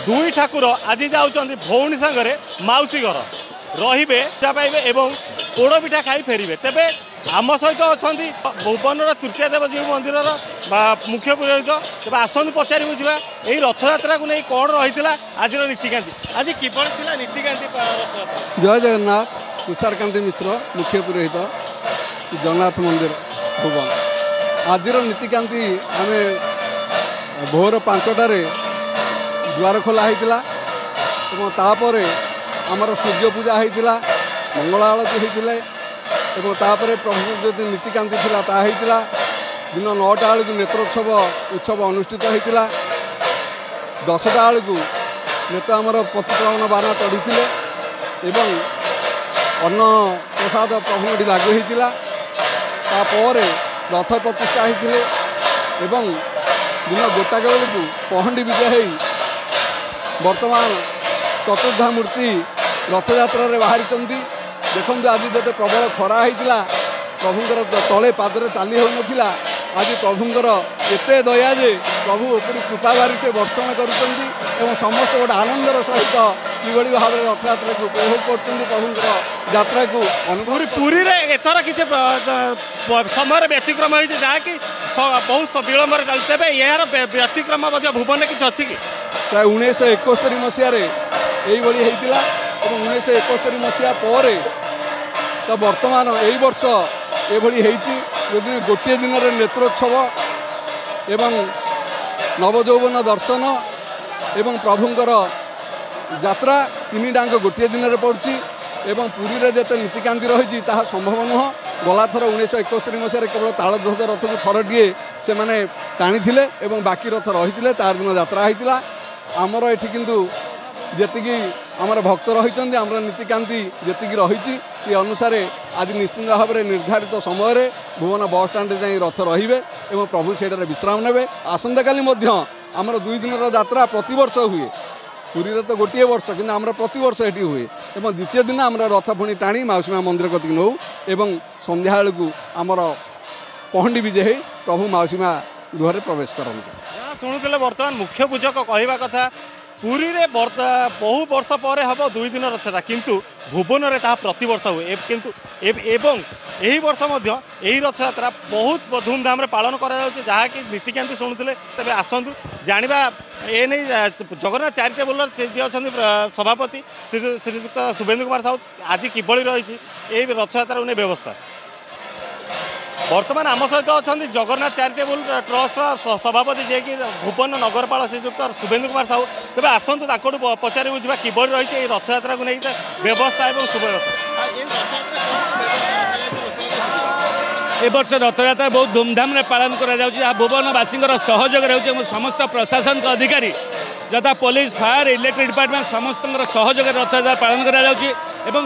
दुई ठाकुर आज जाऊँच भौणी सांगे मौसी घर रे पाइबे और पोड़ पिठा खाई फेरबे तेरे आम सहित अच्छा भुवन तृतीय देवजी मंदिर मुख्य पुरोहित तेज आसतु पचार बुझा यही रथ यात्रा को नहीं कौन रही आज नीतिकांति आज किभली नीतिकांति जय जगन्नाथ तुषारकांति मिश्र मुख्य पुरोहित जगन्नाथ मंदिर भुवन आज नीतिकांति आम भोर 5टारे द्वार खोला होता आमर सूर्य पूजा होता मंगल आलती होता प्रभु जो नीतिकांति था दिन 9टा बेलू नेत्रोत्सव उत्सव अनुष्ठित होता 10टा बेलू नेता आमर प्रतिक्रमण बाना चढ़ी अन्न प्रसाद प्रभु लागू होता रथ प्रतिष्ठा होते दिन गोटाक बेलू पहंडी विजय हो वर्तमान चतुर्धा मूर्ति रथ यात्रा बाहरी देखो आज जो प्रबल खरा होता प्रभुंर तले पादरे चली हो ना आज प्रभुंर एत दया जे प्रभु ऊपर कृपा बारी से वर्षण कर समस्त गोटे आनंदर सहित किभली भाव रथ यात्रा को उपभोग कर प्रभुंर यात्रा को अनुभव पुरी रे एथर किसी समय व्यतिक्रम हो जहाँकि बहुत विलम्ब चलते यार व्यतिक्रम भुवन किसी अच्छी कि प्राय 1971 मसीह यही 1971 मसीहा पर तो वर्तमान यही वर्ष ये गोटे दिन नेत्रोत्सव एवं नवजौवन दर्शन एवं प्रभुंर यात्रा तीन डाक गोटे दिन पड़ी एवं पुरी रे जिते नीतिकांति रही संभव नुह गला थर 1971 मसीह केवल तालध्वज रथ को थरटे से मैंने टाणी बाकी रथ रही तार दिन यात्रा होता आमर ये किंतु जी आमर भक्त रही आमर नीतिकांति जी रही सी अनुसार आज निश्चित भाव में निर्धारित समय भुवन बस स्टाण्ड जा रथ रे और प्रभु से विश्राम ने आसंता काली आमर 2 दिन यात्रा प्रतिवर्ष हुए पुरी रे तो गोटे वर्ष कि आमर प्रतिवर्ष ये हुए और द्वितीय दिन आमर रथ पुणी टाणी मौसीमा मंदिर कतिक नौ और संध्या बेलू आमर पहंडी विजय प्रभु मौसीमा गृह प्रवेश करते शुणुले बर्तमान मुख्य पूजक कहवा कथा पुरी रे बहु वर्ष पर हम 2 दिन रथयात्रा किंतु भुवन में प्रतिवर्ष हुए किंतु एवं यही वर्ष यही रथयात्रा बहुत धूमधाम पालन कराकि नीतिकांति शुणुले तेज आसतु जाना ए नहीं जगन्नाथ चैरिटेबल जी अच्छा सभापति श्रीजुक्त शुभेन्दु कुमार साहू आज किभली रही रथयात्रा नहीं व्यवस्था वर्तमान आम सहित अच्छा जगन्नाथ चैरिटेबल ट्रस्ट सभापति जे कि भुवन नगरपाल श्रीजुक्त शुभेन्दु कुमार साहू तेज आसतु ताकू पचारि बुझा किभली रही रथयात्रा को नहीं व्यवस्था और ए वर्ष रथयात्रा बहुत धूमधाम पालन करा भुवनवासी सहयोग रही समस्त प्रशासन अधिकारी जथा पुलिस फायर इलेक्ट्रिक डिपार्टमेंट समस्त सहयोग रथयात्रा पालन करा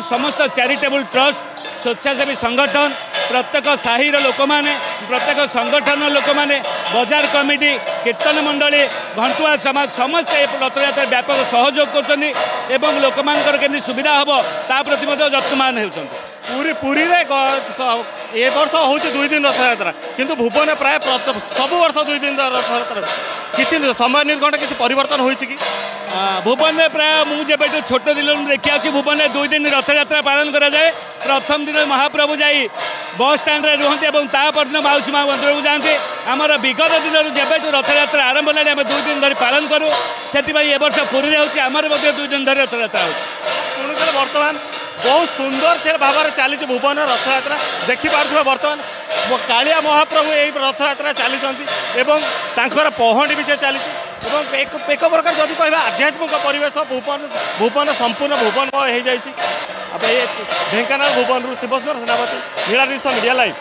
समस्त चैरिटेबल ट्रस्ट स्वेच्छासेवी संगठन प्रत्येक साही लोक मैंने प्रत्येक संगठन लोक मैंने बजार कमिटी कीर्तन मंडली घंटुआ समाज समस्त रथयात्रा व्यापक सहयोग कर लोक मान सुविधा हम ता प्रति जत्नमान हो पुरी रे ए वर्ष हूँ 2 दिन रथयात्रा किंतु भुवन प्राय सब वर्ष 2 दिन रथयात्रा किसी समय निर्घंट किसी परिवर्तन होती कि भुवन में प्राय मुझे छोट दिन देखा भुवन में 2 दिन रथयात्रा पालन कराए प्रथम दिन महाप्रभु जाई बस स्टाण्ड रे रुहते दिन मौसीमा मंदिर को जाते आमर विगत दिन जब रथयात्रा आरंभ है 2 दिन धरी पालन करूँ से वर्ष पुरी होमर 2 दिन धरी रथयात्रा हो बर्तमान बहुत सुंदर भाव में चली भुवन रथयात्रा देखिपे बर्तमान कालिया महाप्रभु यही रथयात्रा चली पहंडी विजय चली एक प्रकार जदि कह आध्यात्मिक परिवेश भुवन संपूर्ण भुवन हो जाए ढेंकानाल भुवन शिवसुंदर सेनापति नीलाद्रि मीडिया लाइव।